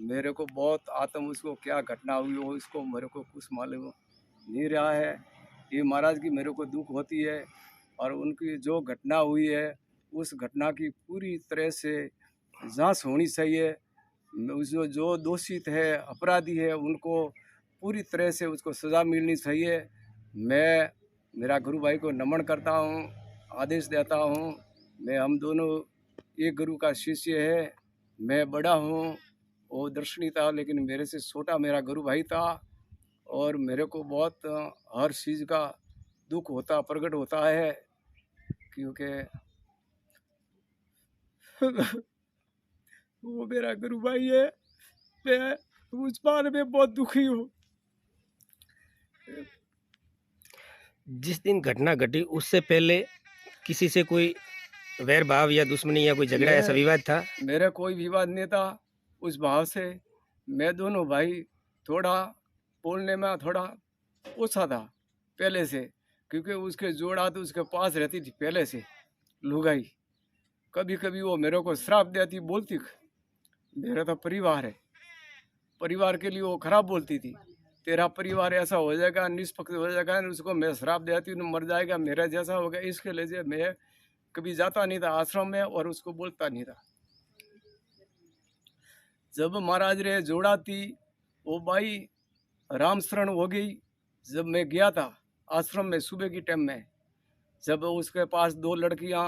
मेरे को बहुत आत्म उसको क्या घटना हुई हो इसको मेरे को कुछ मालूम नहीं रहा है। ये महाराज की मेरे को दुख होती है और उनकी जो घटना हुई है उस घटना की पूरी तरह से जांच होनी चाहिए। उस जो दोषित है अपराधी है उनको पूरी तरह से उसको सज़ा मिलनी चाहिए। मैं मेरा गुरु भाई को नमन करता हूँ, आदेश देता हूँ। मैं हम दोनों एक गुरु का शिष्य है। मैं बड़ा हूँ, वो दर्शनी था लेकिन मेरे से छोटा मेरा गुरु भाई था। और मेरे को बहुत हर चीज़ का दुख होता प्रकट होता है क्योंकि वो मेरा गुरु भाई है। मैं उस बारे में बहुत दुखी हूँ। जिस दिन घटना घटी उससे पहले किसी से कोई वैर भाव या दुश्मनी या कोई झगड़ा ऐसा विवाद था? मेरा कोई विवाद नहीं था उस भाव से। मैं दोनों भाई थोड़ा बोलने में थोड़ा ओछा था पहले से, क्योंकि उसके जोड़ा तो उसके पास रहती थी पहले से लुगाई। कभी कभी वो मेरे को श्राप देती, बोलती मेरा तो परिवार है, परिवार के लिए वो खराब बोलती थी। तेरा परिवार ऐसा हो जाएगा, निष्पक्ष हो जाएगा, उसको मैं श्राप देती हूँ मर जाएगा, मेरा जैसा होगा। इसके लिए मैं कभी जाता नहीं था आश्रम में और उसको बोलता नहीं था। जब महाराज रे जोड़ा थी वो भाई राम शरण हो गई। जब मैं गया था आश्रम में सुबह की टाइम में, जब उसके पास दो लड़कियां,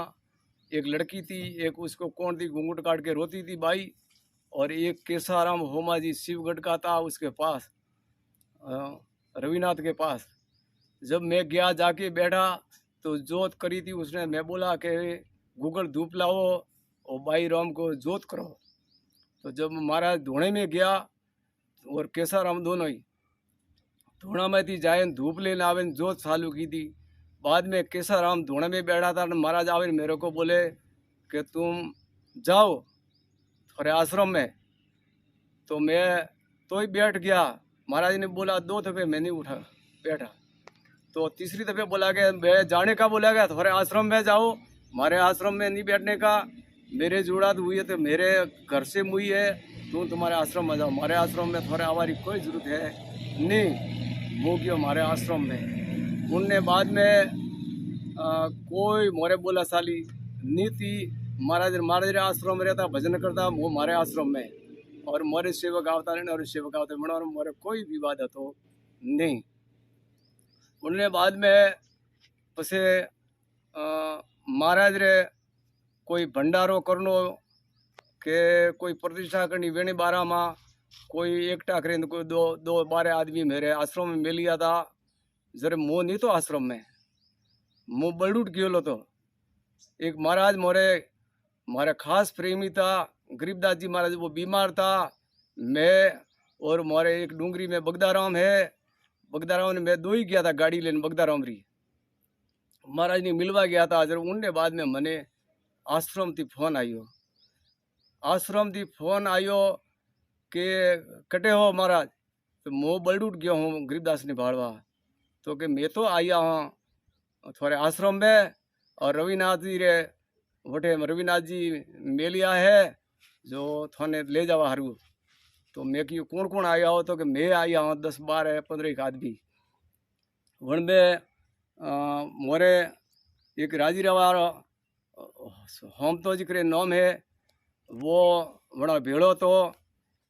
एक लड़की थी, एक उसको कौन थी घूंघट काट के रोती थी बाई, और एक केसाराम होमा जी शिवगढ़ का था उसके पास, रविनाथ के पास। जब मैं गया जाके बैठा तो जोत करी थी उसने। मैं बोला कि गूगल धूप लाओ और बाई राम को जोत करो। तो जब महाराज धोने में गया और केसाराम दोनों ही धोना में थी जाए धूप लेने आवे जोत चालू की थी। बाद में केसाराम धोने में बैठा था, महाराज आवे मेरे को बोले कि तुम जाओ थोड़े आश्रम में। तो मैं तो ही बैठ गया। महाराज ने बोला दो दफे मैं नहीं उठा बैठा। तो तीसरी दफे बोला कि मैं जाने का बोला गया थोड़े आश्रम में जाओ, हमारे आश्रम में नहीं बैठने का। मेरे जुड़ात हुई है तो मेरे घर से मुई है, तुम तुम्हारे आश्रम में जाओ, हमारे आश्रम में थोड़े हमारी कोई ज़रूरत है नहीं। वो क्यों हमारे आश्रम में उनने बाद में कोई मोरे बोला साली नीति। महाराज महाराज आश्रम में रहता भजन करता वो हमारे आश्रम में, और मोरे सेवक आवता नहीं और सेवक आवते मना और मोरे कोई विवाद तो नहीं। उनने बाद में पसे महाराज रे कोई भंडारो करनो के कोई प्रतिष्ठा करनी वेणी बारा में कोई एकटा करें कोई दो दो 12 आदमी मेरे आश्रम में मिल गया था। जरे मुँह नहीं तो आश्रम में मुँह बलूट गयो तो। एक महाराज मोरे मारे खास प्रेमी था गरीबदास जी महाराज, वो बीमार था। मैं और मोरे एक डूंगरी में बगदाराम है, बगदाराम ने मैं दो ही गया था गाड़ी लेने बगदाराम री। महाराज ने मिलवा गया था। जब उनने बाद में मने आश्रम थी फोन आयो, आश्रम थी फोन आयो कि कटे हो महाराज। तो मुँह बल उठ गया हूँ गरीबदास ने भाड़वा। तो कि मैं तो आया हूँ थोड़े आश्रम में और रविनाथ जी रे वटे रविनाथ जी मेलिया है जो थाने ले जावा हरू। तो मैं कि कौन कौन आया हो, तो कि मैं आया हूँ 10 12 15 आदमी। वन में मोरे एक राजी रवार हम तो जिक्र नाम है वो बड़ा भेड़ो तो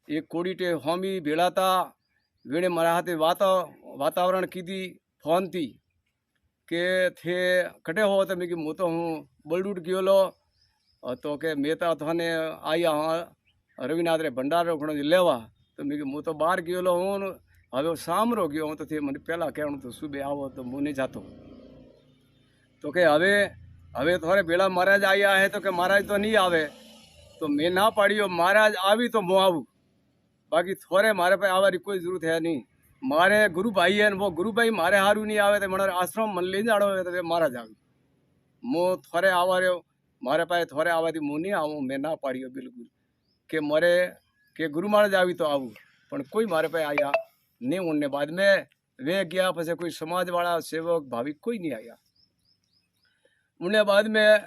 एक कोड़ी टे हम ही भेड़ा था। वेणे मारा हाथे वातावरण की थी फोन थी के थे कटे हो। तो मैं कि मुँह तो हूँ बलडूट गयो लो। तो के मैं तो थाने आया हाँ रविनाथ रे भंडार रोकणो लेवा। तो मैं कि मुँह तो बाहर गयो लो हूँ हवे शाम रो गयो हूँ। तो थे मैंने पहला कहूँ तो सुबह आओ तो मुँह नहीं जातो। तो के हवे हवे थोड़े बेड़ा महाराज आया है तो के महाराज तो नहीं आवे। तो मैं ना पाड़ियो महाराज आवी तो मुँह आऊँ, बाकी थोड़े मारे पे आवारी कोई जरूरत है नहीं। मारे गुरु भाई है वो गुरु भाई मारे हारू नहीं आवे तो मनार आश्रम मन ले जाड़ो है तो वे महाराज आवे। मुँह थोड़े आवारे मारे पाए थोड़े आवादी मुँह नहीं आऊँ मैं ना पाड़ियो बिल्कुल के मरे के गुरु महाराज आवी तो आऊँ। पर कोई मारे पे आया नहीं। उनने बाद में वे गया पसे कोई समाज वाला सेवक भाविक कोई नहीं आया। उन्हें बाद में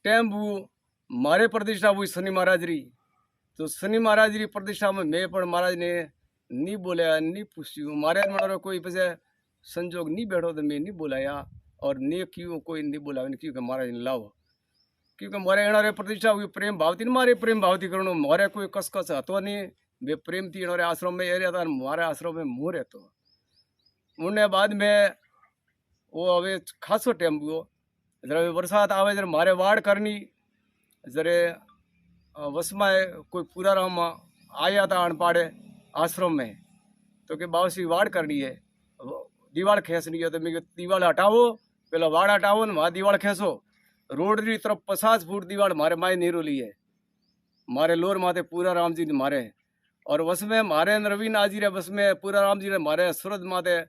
टेम्पू मारे प्रतिष्ठा हुई शनि महाराज री। तो शनि महाराज री प्रतिष्ठा में मैं पण महाराज ने नहीं बोलाया, नहीं पूछ्યું, मारे मारो कोई पछे संजोग नहीं बैठो तो मैं नहीं बोलाया, और ने क्यों कोई नहीं बोलावे ने क्यों कि महाराज ने लाओ, क्योंकि मारे एनारे प्रतिष्ठा हुई प्रेम भावती, मारे प्रेम भावती करणो, मारे कोई कसकस हतो नहीं, वे प्रेम थी एनारे आश्रम में एरिया था, मारे आश्रम में मुँह रहतो। उन्हें बाद में वो हवे खासो टाइम हुओ, जरा बरसात आवे जरा मारे वाड़ करनी, जरे वसमाए कोई पूरा राम आया था अनपाड़े आश्रम में, तो कि बावसी वाड़ करनी है, दीवार खेसनी है, तो मैं दीवार हटाओ, पहला वाड़ हटाओ न वहाँ दीवार खेसो, रोड री तरफ 50 फूट दीवार मारे माए नीरो ली है, मारे लोर माथे पूरा राम जी ने मारे, और बस में मारे रवीनाथ जी रे बस में पूरा राम जी ने मारे सूरज माथे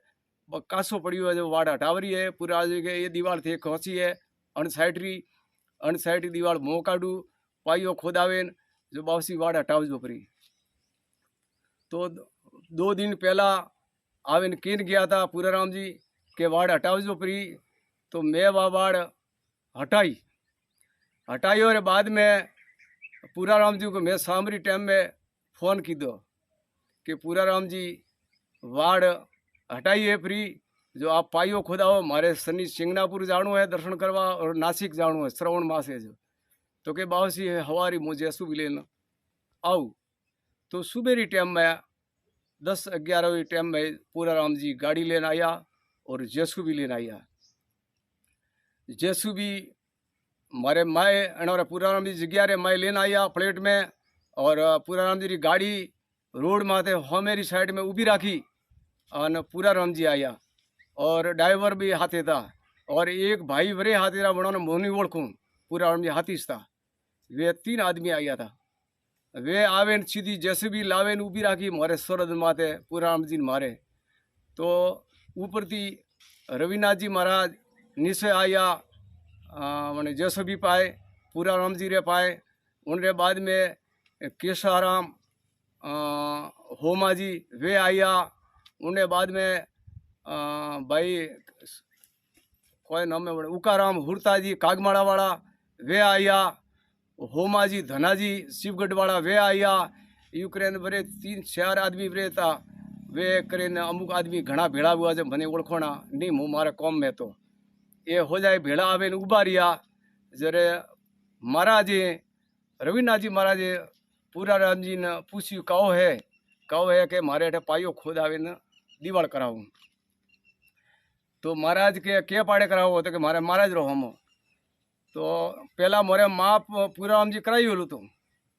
कासो पड़ियो है, जो वाड़ हटावरी है पूरा आज के ये दीवार थी खोसी है अनसाइड दीवार मोह काढ़ू पाइयो खोदावेन जो बावसी वाड़ हटावजो परी। तो 2 दिन पहला आवेन केन गया था पूरा राम जी के वाड़ हटावजो परी, तो मैं वह वाड़ हटाई और बाद में पूरा राम जी को मैं सामरी टाइम में फ़ोन की दो कि पूरा राम जी वाड़ हटाई है फ्री, जो आप पाइयो खुदाओ, मारे शनि सिंगनापुर जाणो है दर्शन करवा, और नासिक जाणो है श्रवण मास है जो, तो के बावसी है हवारी मुझे सुबह लेना आओ। तो सुबेरी टाइम में 10-11 टाइम में पूरा राम जी गाड़ी लेने आया और जेसुबी लेने आया। जेसुबी मारे माए अनारा पूरा राम जी जग्या रे माए लेने आया प्लेट में, और पूरा राम जी री गाड़ी रोड माथे होमेरी साइड में ऊभी राखी, और पूरा राम जी आया, और ड्राइवर भी हाथे था, और एक भाई वरे हाथे था, बड़ा मोनी ओळखूं पूरा राम जी हाथी था, वे 3 आदमी आया था। वे आवे सीधी जैसे भी लावे ऊभी राखी मारे सरद माथे पूरा राम जी मारे, तो ऊपर थी रविनाथ जी महाराज नीचे आया, मैंने जैसे भी पाए पूरा राम जी रे पाए, उनके बाद में केशाराम होमा जी वे आया, उनके बाद में भाई कोई नाम है उकाराम हुरता जी कागमाड़ा वाला वे आया, होमा जी धना जी शिवगढ़ वाला वे आया, यू करें बरे 3-4 आदमी बरे था, वे करें अमुक आदमी घना भेड़ा हुआ जब मने ओळखोना नहीं मुँह मारे कॉम में, तो ये हो जाए भेड़ा आवे उबा रिया, जरे महाराज रविनाथ जी महाराज पूरा राम जी ने पूछ्યું कहो है कि मारे अठे पाइयो खोद आवे न दीवार कराऊं, तो महाराज के पाड़े करावो, तो कि मारे महाराज रो हमो, तो पहला मोरे माँ पूरा राम जी कराई होलू, तो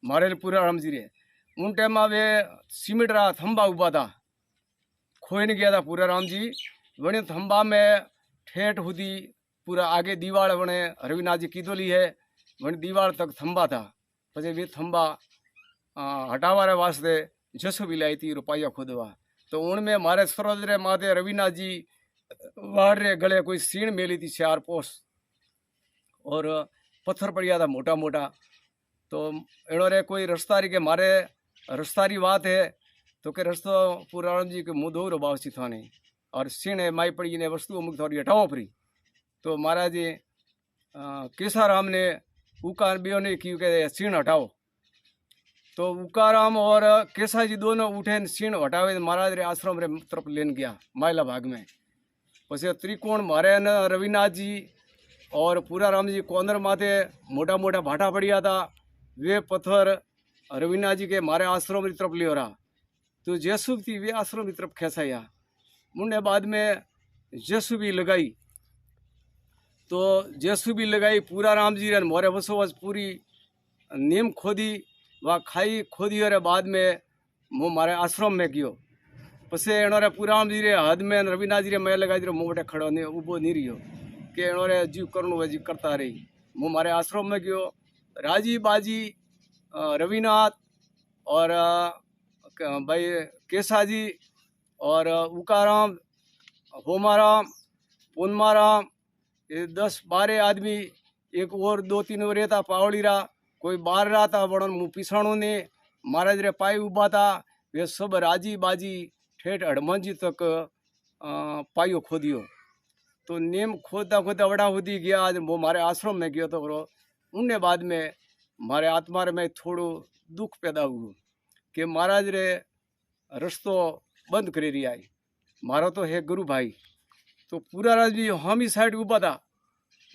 मारे पूरा राम जी रे उन टाइम में वे सीमेंट रा थंबा उबा था, खोईने गया था पूरा राम जी, वने थंबा में ठेठ हुदी पूरा आगे दीवार वने रविनाथ जी कीधोली है, वने दीवार तक थंबा था, पछे वे थंबा हटावा वास्ते जसो भी लाई थी रुपया खोदवा, तो उनमें मारे सरोज रे माथे रविनाथ जी वाड़ रे गले कोई सीण मेली थी 4 पोस, और पत्थर पड़िया था मोटा मोटा, तो एड़ो रे कोई रस्तारी के मारे रस्तारी बात है, तो के रस्तो पूरा राम जी के मुँह दो रो बावसी थाने, और सीण है माई पड़ी ने वस्तु अमुक थोड़ी हटाओ परी, तो महाराज जी केसाराम ने उकार बियो ने क्यों के सीण हटाओ, तो उकाराम और केसा जी दोनों उठे सीण हटावे महाराज रे आश्रम रे तरफ लेन गया मायला भाग में, पछे त्रिकोण मारे न रविनाथ जी और पूरा राम जी को अंदर माथे मोटा मोटा भाटा पड़िया था, वे पत्थर रविनाथ जी के मारे आश्रम की तरफ लियो रहा, तो जेसुब थी वे आश्रम की तरफ खेसाया, मुंडे बाद में जेसुबी लगाई, तो जेसुबी लगाई पूरा राम जी रे मोरे वसोवस पूरी नीम खोदी वह खाई खोदी, और बाद में मु मारे आश्रम में गयो, पछे एनो रे पूरा राम जी रे हद में रविनाथ जी रे मैं लगाई रो मुँह खड़ो नहीं ऊबो नहीं रहियो कि एनो रे जीव करणो जी करता रही, मु मारे आश्रम में गयो, राजी बाजी रविनाथ और भाई केसा जी और उकाराम होमाराम पुनमाराम, ये 10-12 आदमी, एक और 2-3 और रहता पावड़ी रहा, कोई बाहर रहा था बड़न मुँह पिसाणों ने महाराज रे पाई उबा था, वे सब राजी बाजी ठेठ हड़मंजी तक पाइयो खोदियो, तो नेम खोदता खोदता बड़ा होती गया, आज वो हमारे आश्रम में गयो, तो उनने बाद में मारे आत्मा रे में थोड़ो दुख पैदा हुआ कि महाराज रे रस्तो बंद करी रही आई। मारो तो है गुरु भाई, तो पूरा राज भी हम ही साइड उबा था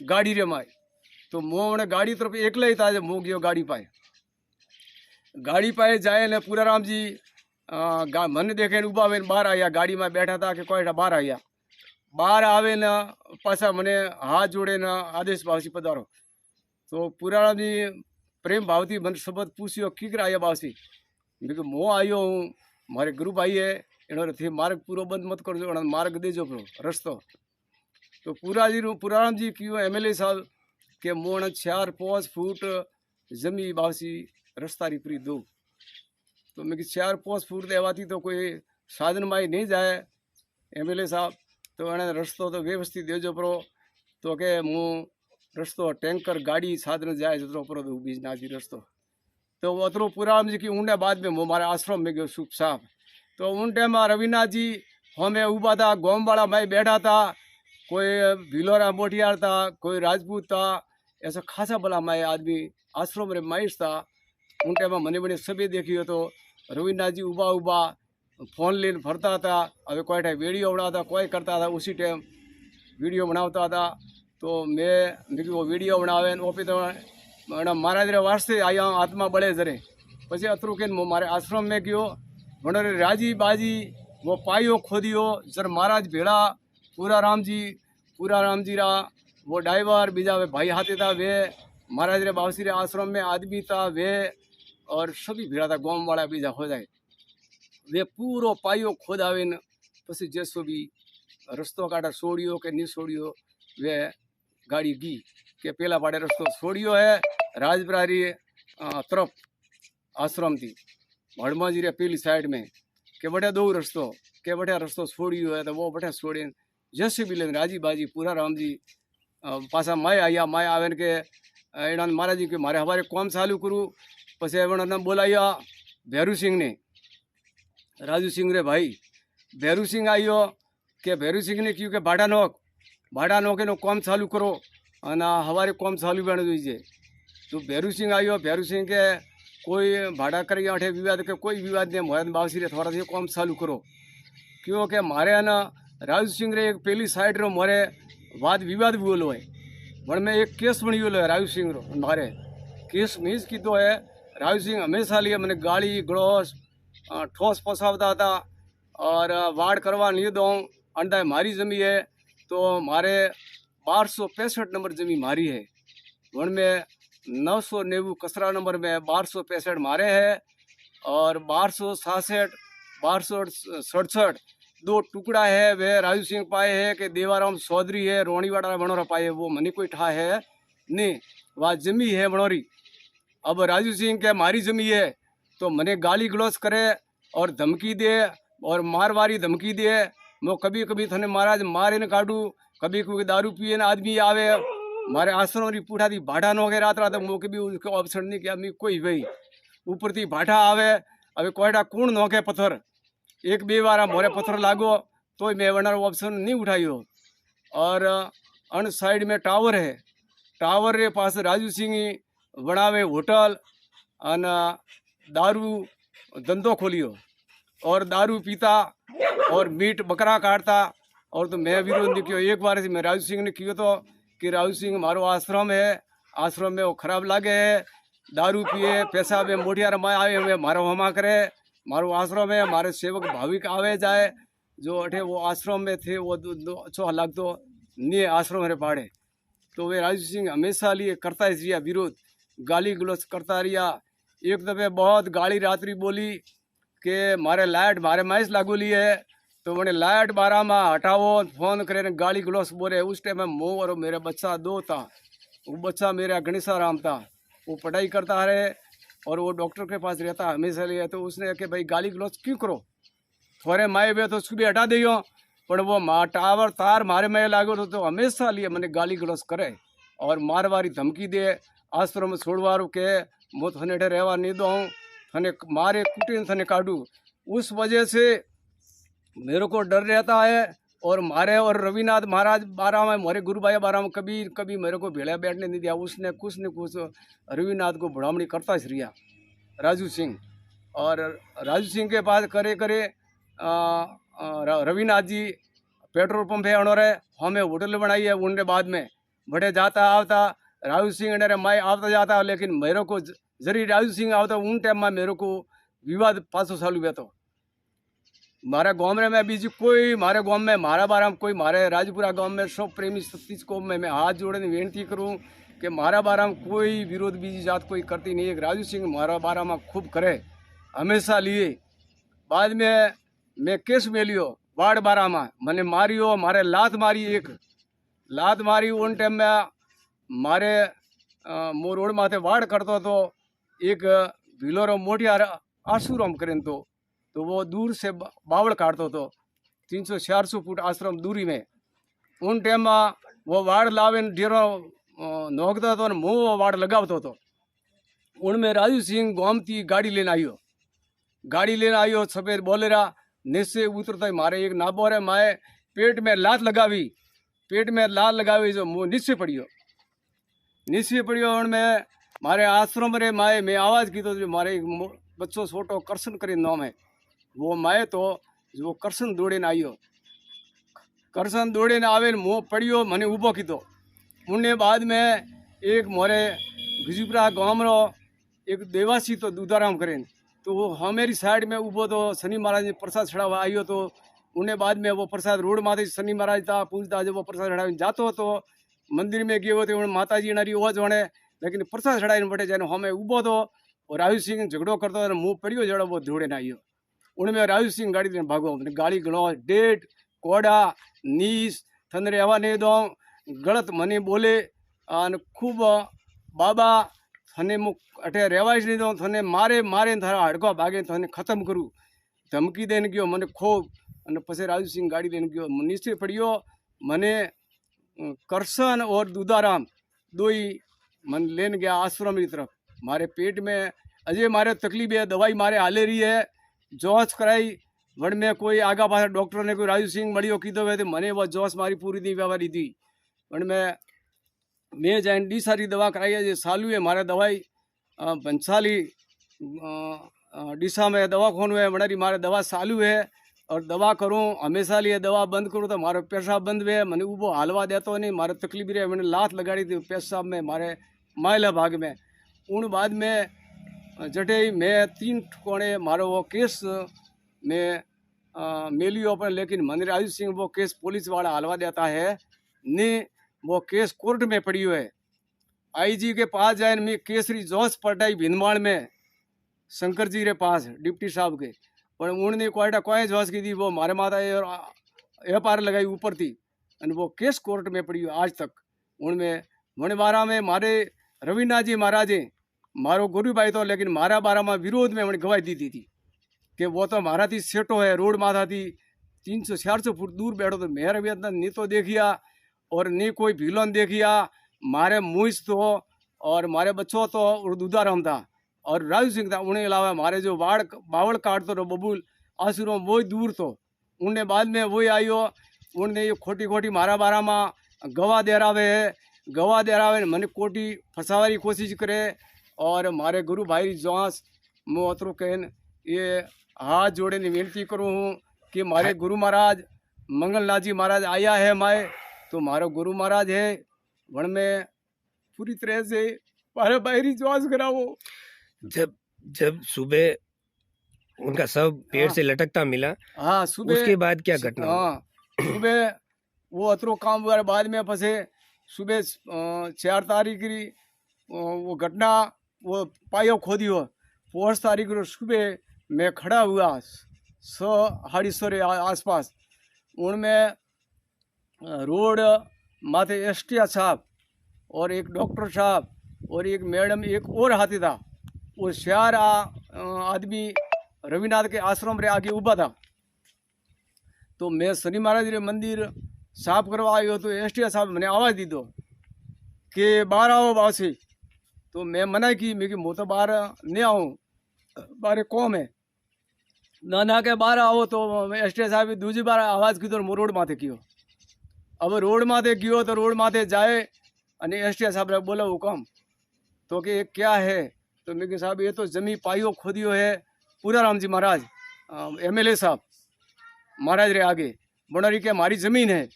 गाड़ी रे माए, तो मोने गाड़ी तरफ एकला ही था, मो गयो गाड़ी पाए। गाड़ी पाए जाए ने पूरा राम जी मन देखे ने उबा आवे बाहर आया, गाड़ी में बैठा था कि कोई बाहर आया। बाहर आवे न पासा मने हाथ जोड़े न आदेश भावसी पधारो। तो पूरा राम जी प्रेम भावती मन शब्द पूछ्यो की कर आया बावसी। मैं कि मो आयो हूँ, मारे गुरु भाई है, इन्होंने थे मार्ग पूरा बंद मत कर जो, मार्ग दे जो रस्तो। तो पूरा राम जी क्यों एमएलए साहब के मोण 4-5 फुट जमी बावसी रस्ता री पूरी दो। तो मैं कि 4-5 फुट देवाती तो कोई साधन माई नहीं जाए एमएलए साहब, तो एने रस्तो तो व्यवस्थित देजो परो। तो के मु रस्तो टैंकर गाड़ी साधन जाए जतरो परो तो बीज नाजी रस्तो। तो अतरो पूरा जी की ऊँडे बाद में वो हमारे आश्रम में गयो सुख साहब। तो उन टाइम में रविनाथ जी हमें उबा था, गोम वाला मैं बैठा था, कोई भिलोरा मोटियार था, कोई राजपूत था, ऐसा खासा भला मैं आदमी आश्रम रे माइस था। उन टाइम में मने बने सभी देखियो तो रविनाथ जी उबा उबा फोन लेने फरता था। अभी कोई टाइम वीडियो बनाता, कोई करता था उसी टाइम वीडियो बनाता था। तो मैं वो वीडियो बनावे वो पे तो महाराज रे वास्ते आया आत्मा बड़े जरे पछी अतरू के मारे आश्रम में गयो वनरे राजी बाजी वो पायो खोदियो जर महाराज भेड़ा पूरा राम जी रा वो ड्राइवर बीजा वे भाई हाथे था, वे महाराज रे बावसी रे आश्रम में आदमी था वे, और सभी भेड़ा था गाँव वाला बीजा हो जाए। वे पूरो पायो खोदावे न पछी जैसो भी रस्तो काटा छोड़ियो के नहीं छोड़ियो, वे गाड़ी गी के पेला पाड़े रस्तो छोड़ियो है राजबरारी तरफ आश्रम थी हड़माजी रे पीली साइड में के बटे दो रस्तो के बटे रस्तो छोड़ियो है। तो वो बटे छोड़े जैसे भी लेन राजी बाजी पूरा राम जी पासा माए आया, माए आवे के एना महाराज जी के मारे हमारे काम चालू करूँ। पछे एवं बोलाया भैरू सिंह ने, राजू सिंह रे भाई भैरू सिंह आइयो के भैरू सिंह ने क्यों के भाड़ा नोक नो काम चालू करो और हमारे काम चालू बन दीजिए। तो भैरू सिंह आइयो, भैरू सिंह के कोई भाड़ा कर अठे विवाद के कोई विवाद नहीं, मोहन बावसी रे थोड़ा सा काम चालू करो। क्योंकि मारे है ना राजू सिंह रे एक पहली साइड रो मारे वाद विवाद बोलो है, मन में एक केस बनी है राजू सिंह रो मारे केस मीन्स की तो है राजू सिंह हमेशा लिए मैंने गाली गड़ोस ठोस पसावता था और वाड़ करवा नहीं दो अंडा मारी जमी है। तो मारे 1265 नंबर जमी मारी है, वन में 990 कसरा नंबर में 1265 मारे है और 1267 1267 दो टुकड़ा है वे राजू सिंह पाए है कि देवाराम चौधरी है रोनीवाड़ा बनोरा पाए, वो मनी कोई ठा है नहीं, वह जमी है बनोरी। अब राजू सिंह के मारी जमी है तो मने गाली गलौज करे और धमकी दे और मारवारी धमकी दे, मैं कभी कभी थने महाराज मारे न काटू, कभी कोई दारू पिए न आदमी आवे मारे आश्रम री पूठा थी भाटा नो के रात मो कभी उसको ऑप्शन नहीं किया मैं कोई भाई ऊपर थी भाटा आवे। अभी कोयटा कूण नोके पत्थर एक बे बार मोरे पत्थर लागो तो मैं वनार ऑप्शन नहीं उठाइयो। और अन साइड में टावर है, टावर रे पास राजू सिंह बनावे होटल अन दारू धंधो खोलियो और दारू पीता और मीट बकरा काटता। और तो मैं विरोध नहीं किया, एक बार मैं राजू सिंह ने किया तो कि राजू सिंह मारो आश्रम है, आश्रम में वो खराब लागे है, दारू पिए पैसा में मोटिया रमाए आए हुए मारो हमा करे, मारो आश्रम है, हमारे सेवक भाविक आवे जाए जो अठे वो आश्रम में थे वो अच्छो हालात तो नहीं आश्रम रे पाड़े। तो वे राजू सिंह हमेशा लिए करता ही रिया विरोध, गाली गलौज करता रिया। एक दफे बहुत गाली रात्रि बोली कि मारे लाइट मारे मैच लागू ली है, तो मैंने लाइट 12 में हटाओ फोन करे गाली गलौज बोले। उस टाइम में मो और मेरे बच्चा 2 था, वो बच्चा मेरा गणेशा राम था, वो पढ़ाई करता रहे और वो डॉक्टर के पास रहता हमेशा लिए। तो उसने कि भाई गाली गलौज क्यों करो, थोड़े माए हुए तो उसको भी हटा दियो, पर वो टावर तार मारे में लागो तो हमेशा लिए मैंने गाली गलौज करे और मारवारी धमकी दे, आश्रम छोड़वारू के मो थने रहवा नहीं दो, थने मारे कुटे थने काटू। उस वजह से मेरे को डर रहता है और मारे और रविनाथ महाराज बारह में मेरे गुरु भाई बारह में कभी कभी मेरे को भेड़ा बैठने नहीं दिया। उसने कुछ न कुछ रविनाथ को बुढ़ामणी करता ही रिया राजू सिंह। और राजू सिंह के पास करे करे रविनाथ जी पेट्रोल पंप है उन्होंने हमें होटल बनाई है। उनके बाद में बड़े जाता आवता राजू सिंह ने मैं आता जाता, लेकिन मेरे को जरी राजू सिंह आवता उन टाइम में मेरे को विवाद 500 साल हुआ। तो मारे गाँव में मैं बीजी कोई मारे गाँव में मारा बारा में कोई मारे राजपुरा गाँव में सब प्रेमी सतीश को मैं हाथ जोड़े विनती करूँ कि मारा बारा में कोई विरोध बीजी जात कोई करती नहीं है। राजू सिंह मारा बारा में खूब करे हमेशा लिए। बाद में मैं केस में लियो वार्ड बारा में मैंने मारियो, मारे लात मारी, एक लात मारी। उन टाइम में मारे मो रोड माथे वार्ड करतो तो एक भीलोरो मोटिया आश्रम करें तो वो दूर से बावड़ काटतो तो 300-400 फुट आश्रम दूरी में। उन टाइम में वो वार्ड लावे डेरो नोकता तो मुँह वो वार्ड लगावतो तो उनमें राजू सिंह गोमती गाड़ी लेने आयो। गाड़ी लेने आयो सफेद बोलेरा नीचे उतरता ही मारे एक नाबोरे माए पेट में लात लगावी, पेट में लात लगावी जो मुँह नीचे पड़ियो। उनमें मारे आश्रम रे माए मैं आवाज़ की तो जो मारे बच्चों छोटो करसन करे नाम है वो माए तो वो करसन दौड़े न आयो। करसन दौड़े न आवे मुँह पड़ियो मैंने ऊबो की तो उन्हें बाद में एक मोरे गुजपुरा गाँव रो एक देवासी तो दूधाराम करें तो वो हमारी साइड में ऊबो तो शनि महाराज ने प्रसाद चढ़ावा आयो। तो उन्हें बाद में वो प्रसाद रोड माथे शनि महाराज था पूजता जब वो प्रसाद चढ़ाव जातो तो मंदिर में गयो तो माता जी नारी वो जोड़े लेकिन प्रसाद चढ़ाई बटे जाने हमें ऊबो तो और राजू सिंह झगड़ो करतो मुँह पड़ियो जड़ो वो दौड़े न आयो। उनमें राजू सिंह गाड़ी ने भागो गाड़ी गणो डेट कोड़ा नीस थन रेवा नहीं दो गलत मनी बोले और खूब बाबा थने मुख अठे रेवाइश नहीं दो थने मारे मारे थारा हड़को भागे थने खत्म करूँ धमकी देने गयो मैंने खूब और पछे राजू सिंह गाड़ी लेने गयो नीचे पड़ियो। मने करसन और दूधाराम दो ही मन लेने गया आश्रम की तरफ। मारे पेट में अजय मारे तकलीफ है, दवाई मारे हाले रही है, जांच कराई वन में कोई आगा पास डॉक्टर ने कोई राजू सिंह मड़ियो की दो तो मने वो जांच मारी पूरी दी व्यवहारी थी। वन में मैं जान डी सारी दवा कराई है जो सालू है मारे दवाई बंसाली डिसा में दवा खोन है वनारी मारे दवा सालू है और दवा करूँ हमेशा लिए दवा बंद करूँ तो मारो पेशाब बंद हुए मैंने वो हलवा देता नहीं मारे तकलीफ रहे मैंने लात लगाड़ी थी पेशाब में मारे मायला भाग में। उन बाद में जटे मैं 3 ठिकाने मारो वो केस में मेलियो पर लेकिन मंदिर राजू सिंह वो केस पुलिस वाला हलवा देता है ने वो केस कोर्ट में पड़ी है। आईजी के पास जाए मैं केसरी जोश पटाई भिंदमाल में शंकर जी के पास डिप्टी साहब के पर उन्होंने कोई जोश की थी वो मारे माता FIR लगाई ऊपर थी और वो केस कोर्ट में पड़ी आज तक। उनमें मन बारा में मारे रविनाथ जी महाराजे मारो गुरु भाई तो लेकिन मारा बारा में विरोध में मैंने गवाही दी थी कि वो तो मारा थी सेटो है रोड माथा थी 300-400 फुट दूर बैठो तो मैं रवि नहीं तो देखिया और नहीं कोई भीलोन देखिया मारे मुइस तो और मारे बच्चों तो और दूधाराम था और राजू सिंह था। उन्हें अलावा मारे जो बावड़ काटतो तो बबूल आसुरों वो ही दूर तो उन्हें बाद में वही आयो। उन्हें ये खोटी खोटी मारा बारा में गवाह देरावे मैंने कोटी फंसावारी कोशिश करे और मारे गुरु भाई जांच मैं अतरो कहन ये हाथ जोड़े ने विनती करूँ हूँ कि मारे गुरु महाराज मंगलनाथ जी महाराज आया है माए तो मारो गुरु महाराज है वन में पूरी तरह से मारे बाहरी जांच कराओ। जब सुबह उनका सब पेड़ से लटकता मिला हाँ सुबह उसके बाद क्या घटना हुई? हाँ सुबह वो अतरो काम हुआ बाद में फंसे सुबह 4 तारीख की वो घटना वो पायो खोदी हो 5 तारीख को सुबह मैं खड़ा हुआ 100 आसपास उनमें रोड माथे STA साहब और एक डॉक्टर साहब और एक मैडम एक और हाथी था वो 4 आदमी रविनाथ के आश्रम रे आगे उभा था। तो मैं शनि महाराज रे मंदिर साफ करवा आयो तो STA साहब मैंने आवाज़ दी दो कि बाहर आओ बासी तो मैं मना की मैं कि मैं तो बाहर नहीं आऊँ बाहर कौम है नाना के बार आओ तो एसटी साहब दूजी बार आवाज की तो रोड माथे कियो। अब रोड माथे कियो तो रोड माथे जाए અને एसटी साहब ने बोला हुकम तो कि ये क्या है, तो मैं कि साहब ये तो जमी पाइयो खोदियो है पूरा राम जी महाराज एमएलए साहब महाराज रे आगे बनरी के मारी जमीन है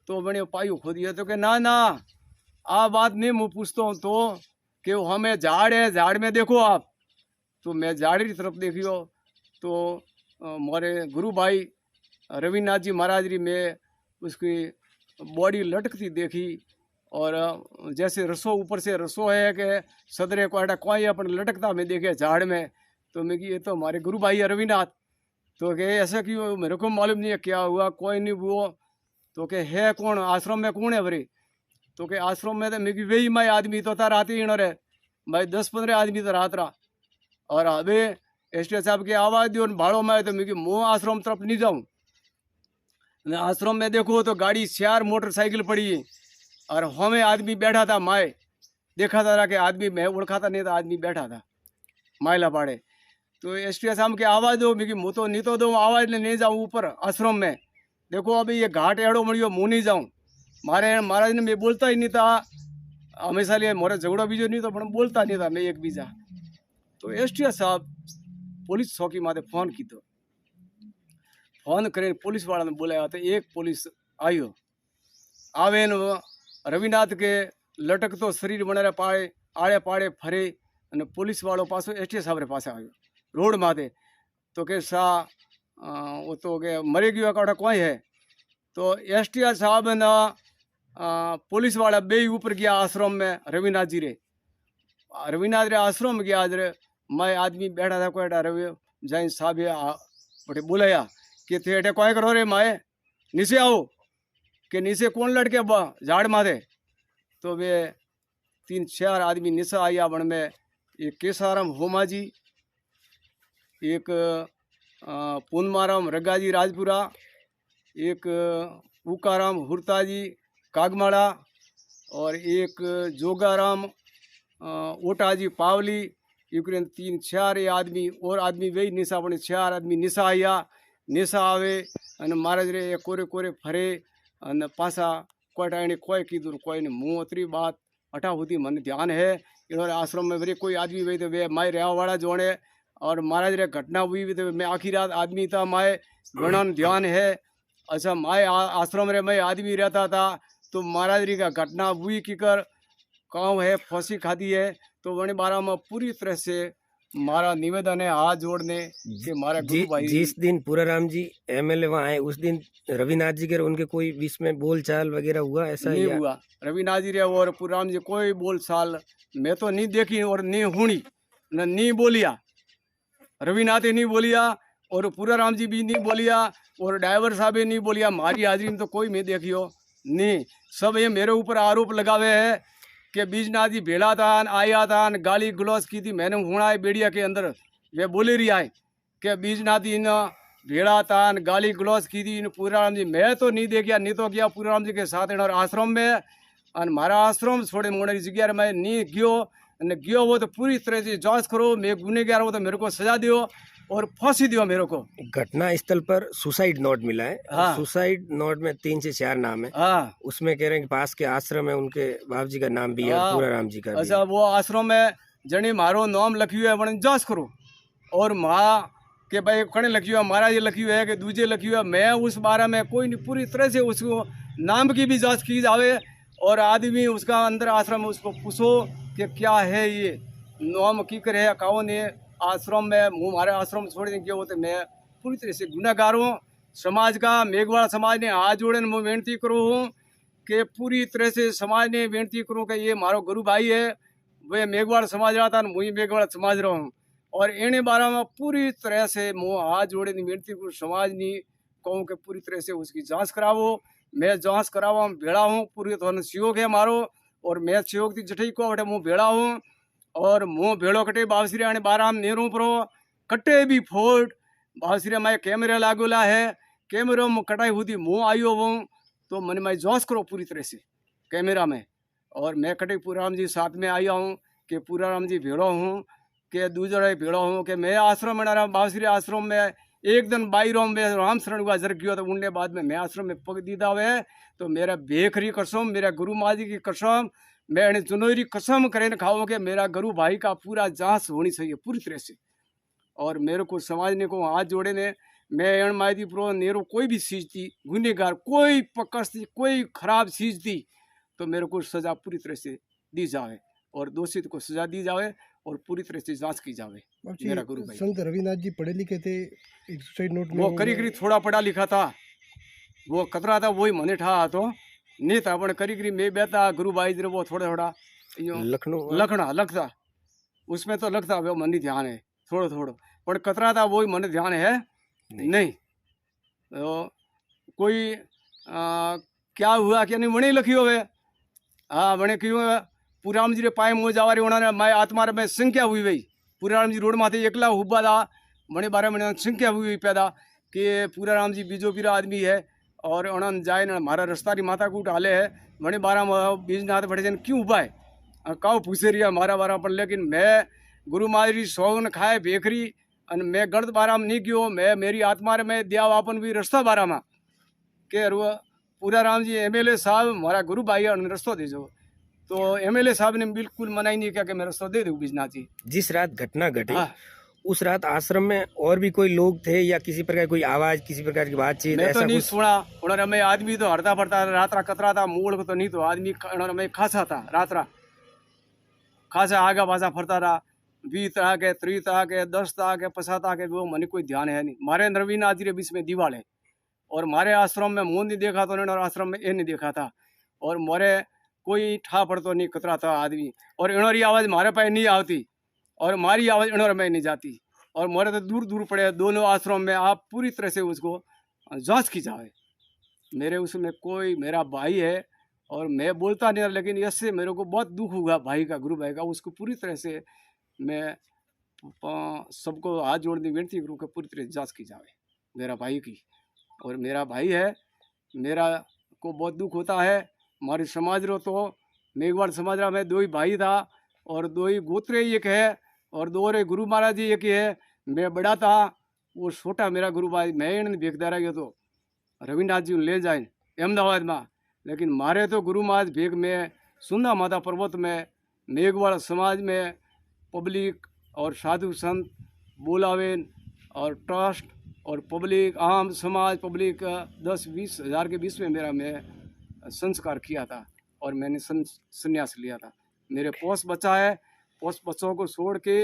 तो बने पाइयो खोदियो। तो कि ना ना आ बात नहीं मैं पूछता हूँ तो कि हमें झाड़ है, झाड़ में देखो आप। तो मैं झाड़ की तरफ देखियो तो मारे गुरु भाई रविनाथ जी महाराज री मैं उसकी बॉडी लटकती देखी और जैसे रसो ऊपर से रसो है कि सदरे को कोई अपन लटकता मैं देखे झाड़ में। तो मैं कि ये तो हमारे गुरु भाई है रविनाथ। तो कि ऐसा क्यों, मेरे को मालूम नहीं है क्या हुआ, कोई नहीं हुआ। तो कि है कौन आश्रम में, कौन है बरे? तो कि आश्रम में तो मैं कि वही मैं आदमी तो था रात ही रे भाई 10-15 आदमी तो रात रहा। और अबे एसटी साहब की आवाज़ दी और भाड़ो में तो मैं कि मुँह आश्रम तरफ नहीं जाऊँ। आश्रम में देखो तो गाड़ी 4 मोटरसाइकिल पड़ी है और हमें आदमी बैठा था माए देखा था कि आदमी मैं उड़खाता नहीं था, आदमी बैठा था मायला पाड़े। तो एसटी साहब की आवाज़ दो मैं कि मुँह तो नहीं तो दो आवाज़ नहीं जाऊँ ऊपर आश्रम में। देखो अभी ये घाट एड़ो मड़ियो मुँह नहीं जाऊँ। मारे महाराज ने मैं बोलता ही नहीं था हमेशा लिए मोरे झगड़ो बीजो नहीं तो पण बोलता नहीं था मैं एक बीजा। तो एसटी साहब पुलिस चौकी माथे फोन कीधो, फोन कर पुलिस वाला ने बोलाया तो एक पुलिस आयो आवे न रविनाथ के लटकतो शरीर बने पाड़े आड़े पाड़े फरे અને पुलिस वालों पासो एसटी साहब रे पासे आयो रोड माथे। तो के सा वो तो के मरी गयो काटा कोई है। तो एसटी साहब ने पुलिस वाला बे ऊपर गया आश्रम में रविनाथ जी रे आश्रम गया आज रे मैं आदमी बैठा था कोई रवि जैन साहब बटे बुलाया कि थे अटे कोई करो रे माए नीचे आओ कि नीचे कौन लड़के झाड़ माथे। तो वे 3-4 आदमी नीचे आया बन में एक केसाराम होमा जी, एक पूनमाराम रग्गा जी राजपुरा, एक उकाराम हुरता जी कागमाड़ा और एक जोगाराम ओटा जी पावली। यूक्रेन 3-4 आदमी और आदमी वही निशा बने 4 आदमी निशा आया निशा आवे અને महाराज रे कोरे कोरे फरे અને पासा कोई टाइम कोई कीधु कोई ने मुँह अतरी बात अठा होती मन ध्यान है इन्होंने आश्रम में वरी कोई आदमी वही तो वे माए रहने वाला जोड़े और महाराज रे घटना हुई भी तो मैं आखिर रात आदमी था माए गणन ध्यान है। अच्छा माए आश्रम रे मैं आदमी रहता था तो महाराज री का घटना हुई की कर गाँव है फांसी खादी है। तो वने बारा में पूरी तरह से मारा निवेदन है हाथ जोड़ने कि मारा गुरु भाई जिस दिन पूराराम जी एमएलए वहाँ आए उस दिन रविनाथ जी के उनके कोई बीच में बोल चाल वगैरह हुआ ऐसा नहीं या? हुआ। रविनाथ जी रे और पूराराम जी कोई बोल चाल मैं तो नहीं देखी और नहीं हुई न नहीं बोलिया। रविनाथ नहीं बोलिया और पूराराम जी भी नहीं बोलिया और ड्राइवर साहब भी नहीं बोलिया। हमारी हाजिरी में तो कोई मैं देखियो नहीं। सब ये मेरे ऊपर आरोप लगावे है कि बीजनाथ जी भेड़ा था आया था गाली गलौज की थी मैंने हुआ है बेड़िया के अंदर वे बोले रही आए कि बीजनाथ जी ने भेड़ा था गाली गलौज की थी पूराराम जी। मैं तो नहीं देखिया नहीं तो गया पूराराम जी के साथ आश्रम में और मारा आश्रम छोड़े मोड़ी जगह मैं नहीं गयो वो तो पूरी तरह से जांच करो मैं गुनेगार हो तो मेरे को सजा दियो और फांसी दियो मेरे को। घटना स्थल पर सुसाइड नोट मिला है। हाँ। सुसाइड नोट में 3 से 4 नाम है। हाँ उसमें कह रहे हैं कि पास के आश्रम है उनके बाप जी का नाम भी है और हाँ। पूराराम जी का भी अच्छा है। वो आश्रम में जनी मारो नाम लखियो है वन जांच करो और माँ के भाई कने लखियो है महाराज ये लखियो है कि दूजे लखियो है मैं उस बारे में कोई नहीं पूरी तरह से उसको नाम की भी जांच की जावे और आदमी उसका अंदर आश्रम में उसको पूछो कि क्या है ये नाम की करे कौन है आश्रम में मुँह हमारे आश्रम छोड़ देंगे वो तो मैं पूरी तरह से गुनाहगार हूँ। समाज का मेघवाड़ा समाज ने हाथ जोड़े मैं विनती करूँ हूँ कि पूरी तरह से समाज ने विनती करूँ कि ये मारो गुरु भाई है वे मेघवाड़ समाज रहा था मुझे मेघवाड़ा समाज रहा हूँ और इन्हें बारे में पूरी तरह से मुँह हाथ जोड़े विनती करूँ समाज नहीं कहूँ कि पूरी तरह से उसकी जाँच करावो। मैं जाँच करावा भेड़ा हूँ पूरी तो सहयोग है मारो और मैं सहयोग थी जठई को बटे मुँह भेड़ा हूँ और मुँह भेड़ो कटे बावसरी आने बाराम नेहरू परो कटे भी फोड़ बावसरी में कैमरा लागोला है कैमरा में कटाई हुई मुँह आयो हूँ तो मन में जांच करो पूरी तरह से कैमरा में। और मैं कटे पूराराम जी साथ में आया हूँ कि पूराराम जी भेड़ो हूँ कि दूसरा भेड़ो हूँ कि मैं आश्रम में बावसरी आश्रम में एक दिन बाईरों में राम शरण हुआ जर गयो तो उनने बाद में मैं आश्रम में पग दीदा हुए तो मेरा बेखरी कसम, मेरा गुरु माँ जी की कसम, मैं इन्हें जुनोरी कसम करें खाऊं कि मेरा गुरु भाई का पूरा जांच होनी चाहिए पूरी तरह से। और मेरे को समझने को हाथ जोड़े ने मैं एण मायदी प्रो नेरो कोई भी चीज थी गुनेगार कोई पकड़ थी कोई खराब चीज थी तो मेरे को सजा पूरी तरह से दी जाए और दोषित को सजा दी जाए और पूरी तरह से जांच की जाए। मेरा गुरु भाई संत रविनाथ जी पढ़े लिखे थे, एक सुसाइड नोट में वो करी थोड़ा पढ़ा लिखा था, वो कतरा था वही मने ठा तो नहीं था पण करी मैं बेता गुरु भाई जी वो थोड़ा थोड़ा लखनऊ लखना लगता उसमें तो लगता वो मन ध्यान है थोड़ा थोड़ा पर कतरा था वही मन ध्यान है नहीं। तो कोई क्या हुआ क्या नहीं वणे लखी होवे हाँ वणे क्यों पूराम जी रे पाए मो जावारी उन्होंने मैं आत्मा में संख्या हुई वही पूराराम जी रोड माथे एकला हुब्बा था वणे 12 महीने संख्या हुई पैदा कि पूराराम जी बीजो पीरा आदमी है और उन्होंने जाए ना मारा रस्ता री माता कूट हाले है वणे 12 बीज नाथ बढ़े जन क्यों हुब्बा है काउ पूछे रही मारा बारा पर लेकिन मैं गुरु मारी सौगन खाए बेखरी और मैं गलत बारा में नहीं गयो मैं मेरी आत्मा रे मैं दिया वापन भी रस्ता बारा में के पूरा राम जी एमएलए साहब हमारा गुरु भाई है रस्तो दीजो तो एमएलए साहब ने बिल्कुल मना ही नहीं किया कि मैं रस्तो दे दूँ बिजनाथ जी। जिस रात घटना घटी हाँ। उस रात आश्रम में और भी कोई लोग थे या किसी प्रकार कोई आवाज किसी प्रकार की बातचीत मैं तो ऐसा नहीं कुछ? सुना उन्होंने मैं आदमी तो हरता फरता रात्रा कतरा था मूल को तो नहीं तो आदमी उन्होंने मैं खासा था रात्रा खासा आगा पासा फरता रहा 20 तरह के 30 तरह के 10 तरह के 50 तरह के वो मने कोई ध्यान है नहीं मारे रविनाथ जी के बीच में दीवाल है और मारे आश्रम में मुंह नहीं देखा तो उन्होंने आश्रम में ये नहीं देखा था और मोरे कोई ठा पड़तो नहीं कतरा था आदमी और इनोरी आवाज़ मारे पास नहीं आती और मारी आवाज़ इनोर में नहीं जाती और मोरे तो दूर दूर पड़े दोनों आश्रम में आप पूरी तरह से उसको जांच की जाए। मेरे उसमें कोई मेरा भाई है और मैं बोलता नहीं लेकिन इससे मेरे को बहुत दुख हुआ भाई का गुरु भाई का उसको पूरी तरह से मैं सबको हाथ जोड़ने विनती करूँ कि पूरी तरह जांच की जाए मेरा भाई की। और मेरा भाई है मेरा को बहुत दुख होता है हमारे समाज रो तो मेघवाड़ समाज रा में 2 ही भाई था और 2 ही गोत्रे एक है और 2 रे गुरु महाराज जी एक ही है मैं बड़ा था वो छोटा मेरा गुरु भाई मैं इन्हें भेगदा रह गया तो रविनाथ जी ले जाए अहमदाबाद में लेकिन मारे तो गुरु महाराज भेग में सुंदा माता पर्वत में मेघवाड़ समाज में पब्लिक और साधु संत बोलावेन और ट्रस्ट और पब्लिक आम समाज पब्लिक 10-20 हज़ार के बीच में मेरा मैं संस्कार किया था और मैंने संन्यास लिया था। मेरे पोस बच्चा है पोस बच्चों को छोड़ के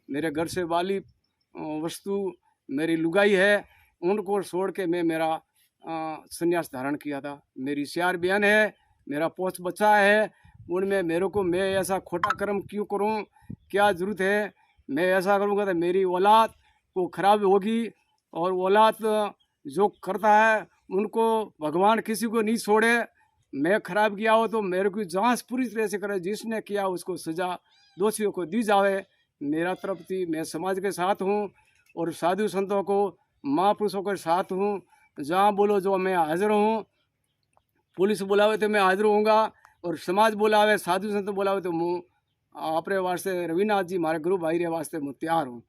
मेरे घर से वाली वस्तु मेरी लुगाई है उनको छोड़ के मैं मेरा संन्यास धारण किया था। मेरी 4 बहन है मेरा पोस बच्चा है उनमें मेरे को मैं ऐसा खोटा कर्म क्यों करूं क्या ज़रूरत है मैं ऐसा करूँगा तो मेरी औलाद को खराब होगी और औलाद जो करता है उनको भगवान किसी को नहीं छोड़े मैं खराब किया हो तो मेरे को जांच पूरी तरह से करे जिसने किया उसको सजा दोषियों को दी जावे। मेरा तरफ थी मैं समाज के साथ हूँ और साधु संतों को महापुरुषों के साथ हूँ जहाँ बोलो जो मैं हाजिर हूँ पुलिस बुलावे तो मैं हाजिर होऊंगा और समाज बुलावे साधु संत बुलावे तो मैं अपने वास्ते रविनाथ जी हमारे गुरु भाई रे वास्ते मैं तैयार हूँ।